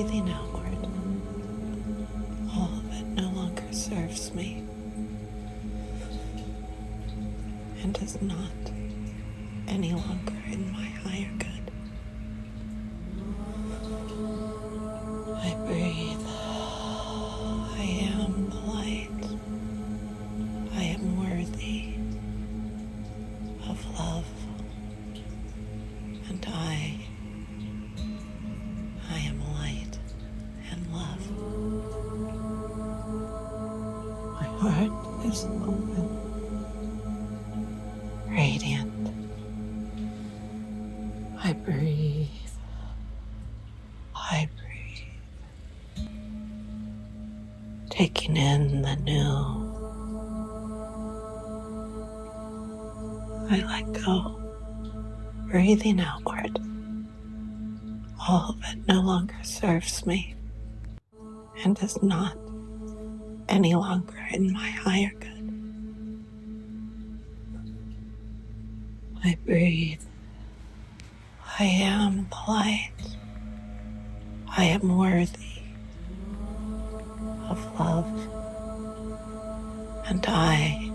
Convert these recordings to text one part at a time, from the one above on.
breathing outward all that no longer serves me and is not any longer in my higher good. I breathe. I am the light. I am worthy of love. And I am light and love. My heart is open, radiant. I breathe. I breathe. Taking in the new. I let go. Breathing outward all that no longer serves me and is not any longer in my higher good. I breathe. I am the light. I am worthy of love. And I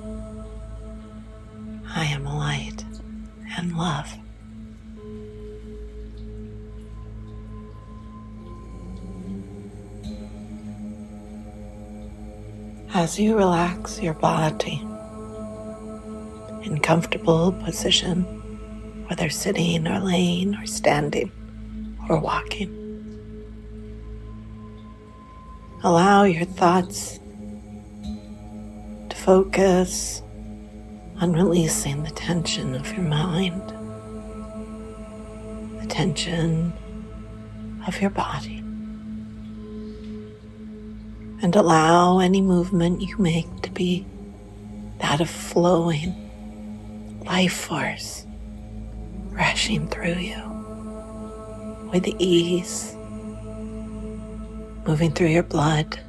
am light and love. As you relax your body in comfortable position, whether sitting or laying or standing or walking, allow your thoughts to focus on releasing the tension of your mind, the tension of your body. And allow any movement you make to be that of flowing life force rushing through you with ease, moving through your blood,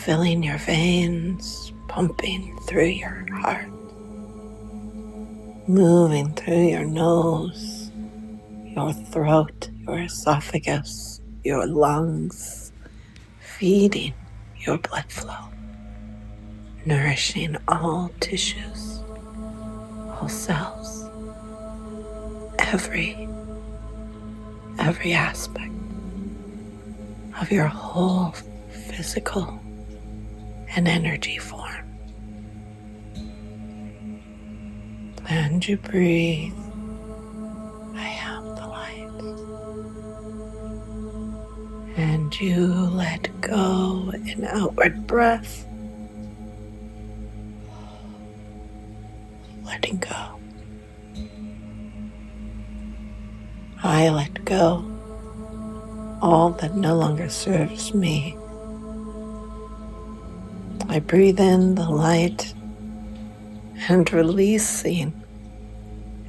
filling your veins, pumping through your heart, moving through your nose, your throat, your esophagus, your lungs, feeding your blood flow, nourishing all tissues, all cells, every aspect of your whole physical and energy form. And you breathe. I am the light. And you let go in outward breath. Letting go. I let go all that no longer serves me. I breathe in the light and releasing.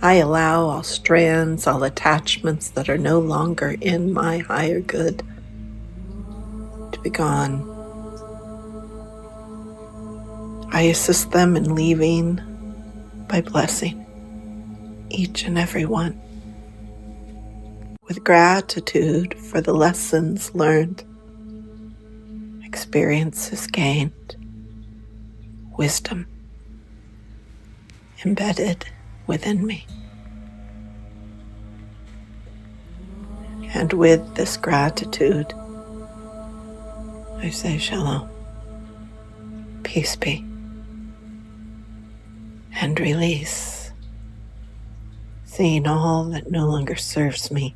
I allow all strands, all attachments that are no longer in my higher good to be gone. I assist them in leaving by blessing each and every one with gratitude for the lessons learned, experiences gained, wisdom embedded within me. And with this gratitude, I say shalom, peace be, and release, seeing all that no longer serves me,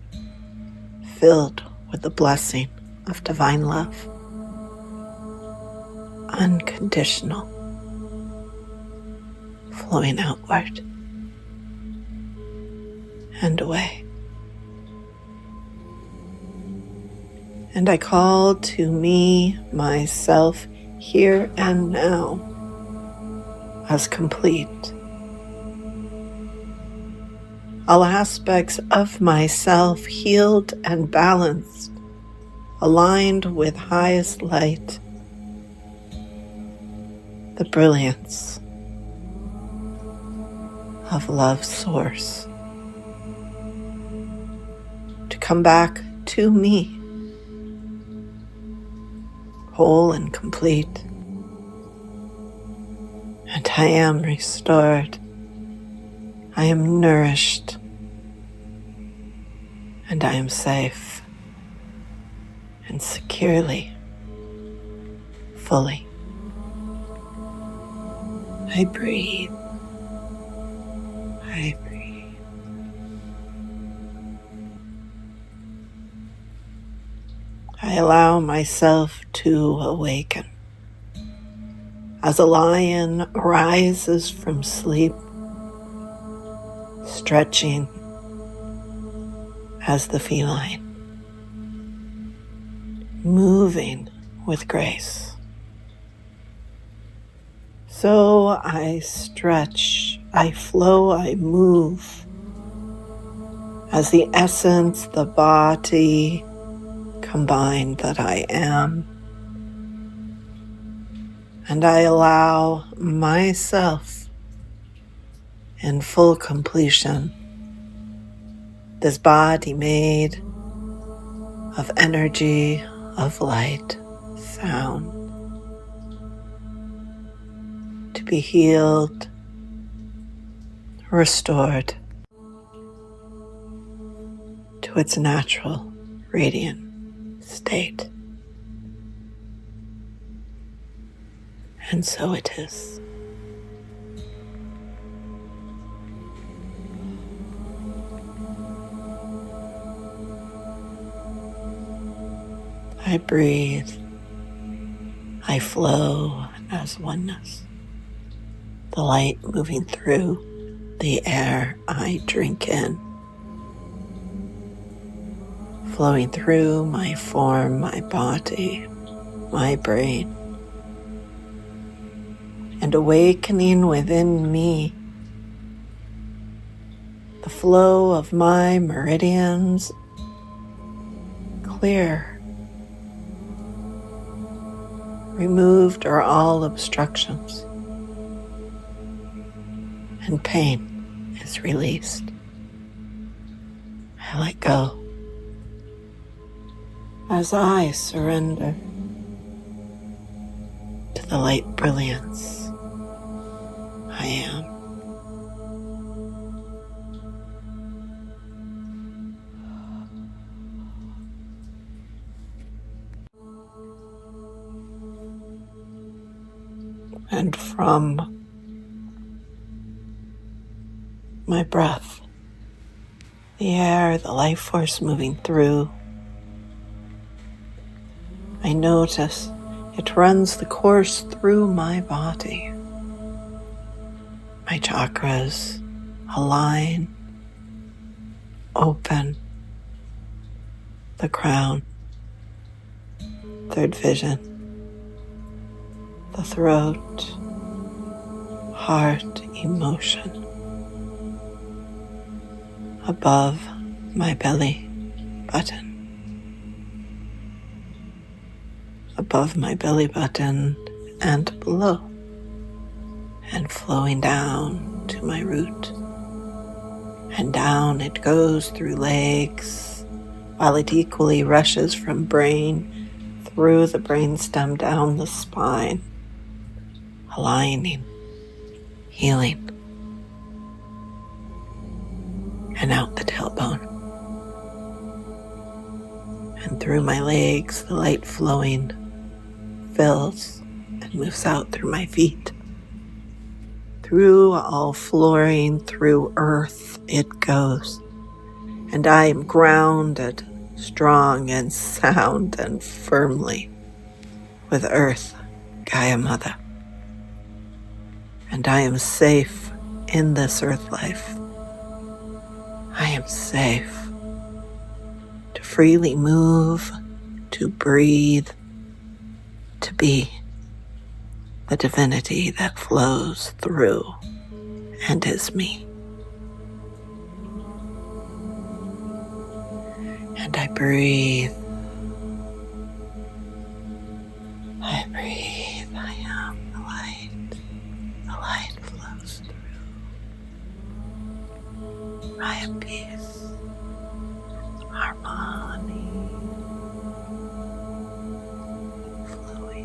filled with the blessing of divine love, unconditional, flowing outward and away. And I call to me myself here and now as complete. All aspects of myself healed and balanced, aligned with highest light, the brilliance of love's source, to come back to me whole and complete. And I am restored. I am nourished. And I am safe and securely, fully. I breathe. I breathe. I allow myself to awaken. As a lion rises from sleep, stretching as the feline, moving with grace. So I stretch, I flow, I move as the essence, the body combined that I am. And I allow myself in full completion, this body made of energy, of light, sound, to be healed, restored to its natural, radiant state. And so it is. I breathe. I flow as oneness. The light moving through the air I drink in, flowing through my form, my body, my brain, and awakening within me the flow of my meridians clear. Removed are all obstructions, and pain is released. I let go as I surrender to the light brilliance I am. And from my breath, the air, the life force moving through, I notice it runs the course through my body. My chakras align, open, the crown, third vision, the throat, heart, emotion, above my belly button, above my belly button and below, and flowing down to my root. And down it goes through legs, while it equally rushes from brain through the brainstem down the spine, aligning, healing, and out the tailbone. And through my legs, the light flowing fills and moves out through my feet. Through all flooring, through earth it goes. And I am grounded, strong and sound and firmly with earth, Gaia Mother. And I am safe in this earth life. I am safe to freely move, to breathe, to be the divinity that flows through and is me. And I breathe. I breathe. I am the light. The light flows through. I am peace, harmony, flowing.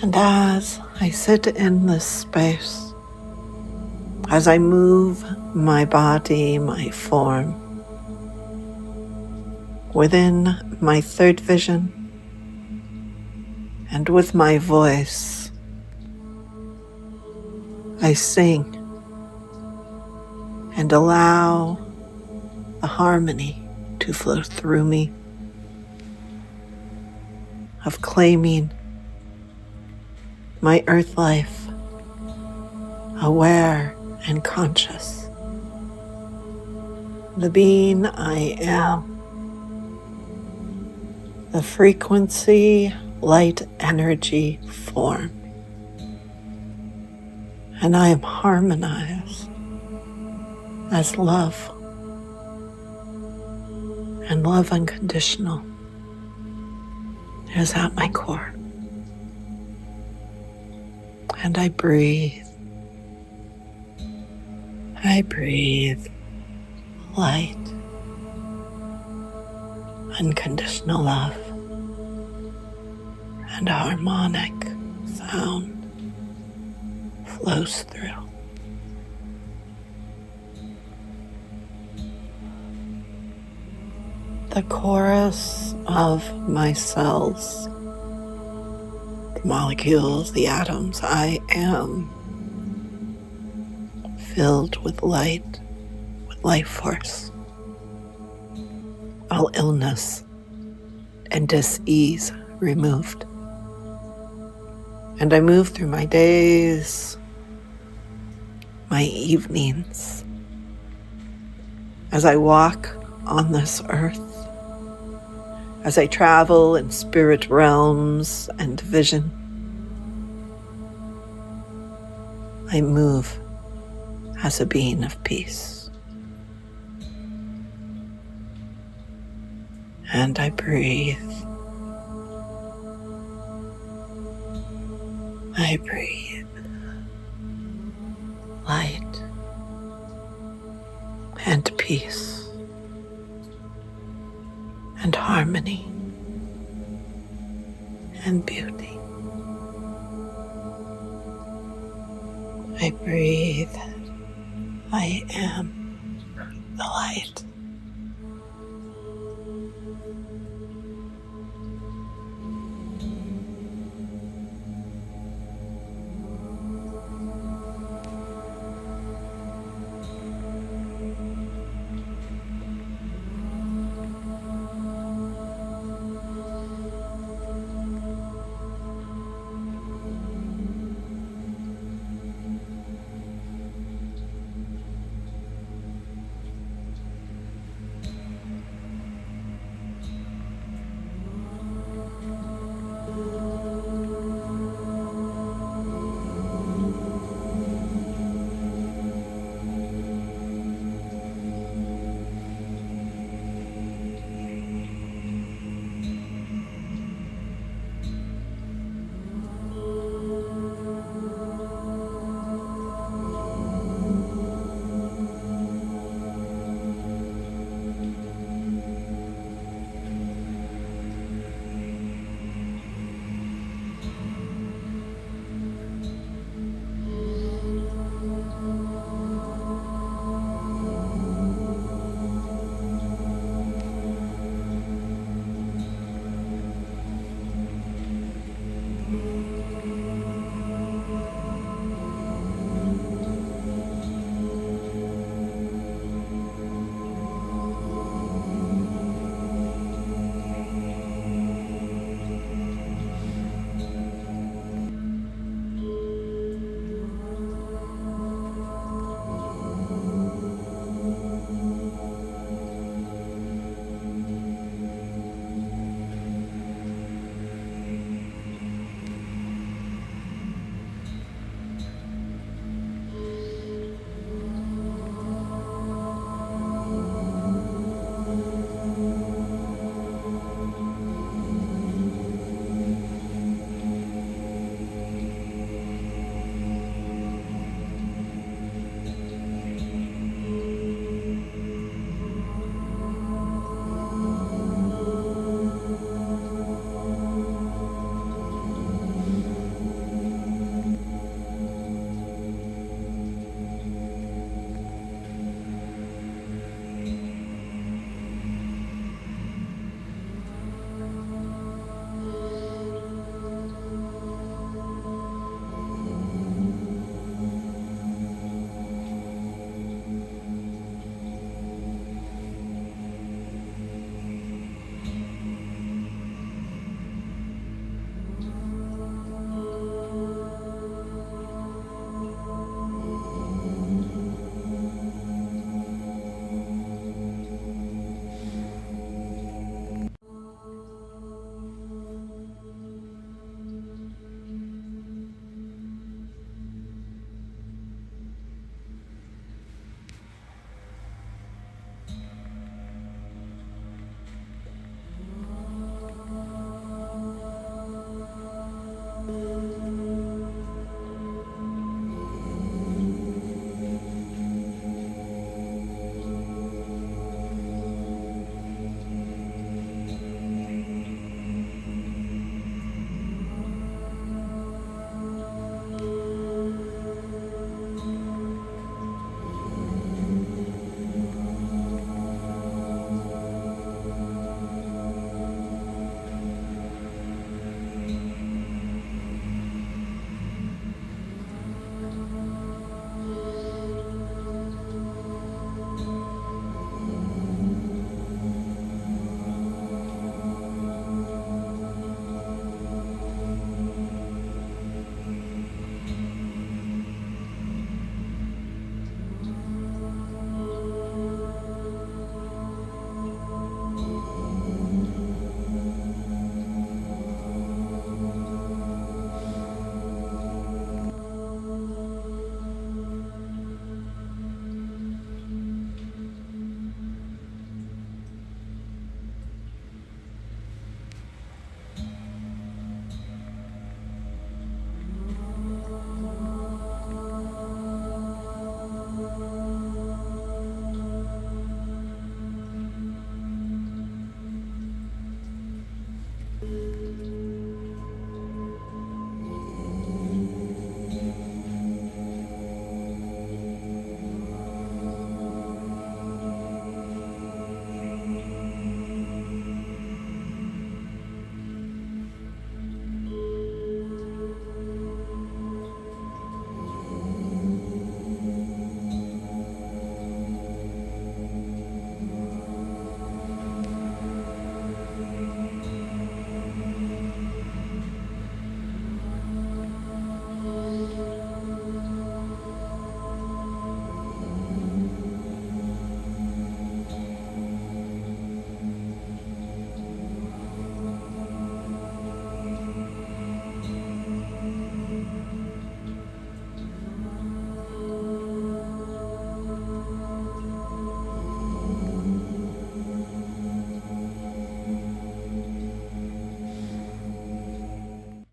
And as I sit in this space, as I move my body, my form, within my third vision, and with my voice, I sing and allow the harmony to flow through me, of claiming my earth life, aware and conscious, the being I am, the frequency, light, energy form, and I am harmonized as love, and love unconditional is at my core. And I breathe light, unconditional love, and harmonic sound flows through. The chorus of my cells, the molecules, the atoms, I am filled with light, with life force. All illness and dis-ease removed. And I move through my days, my evenings, as I walk on this earth, as I travel in spirit realms and vision. I move as a being of peace. And I breathe. I breathe light and peace and harmony and beauty. I breathe. I am the light.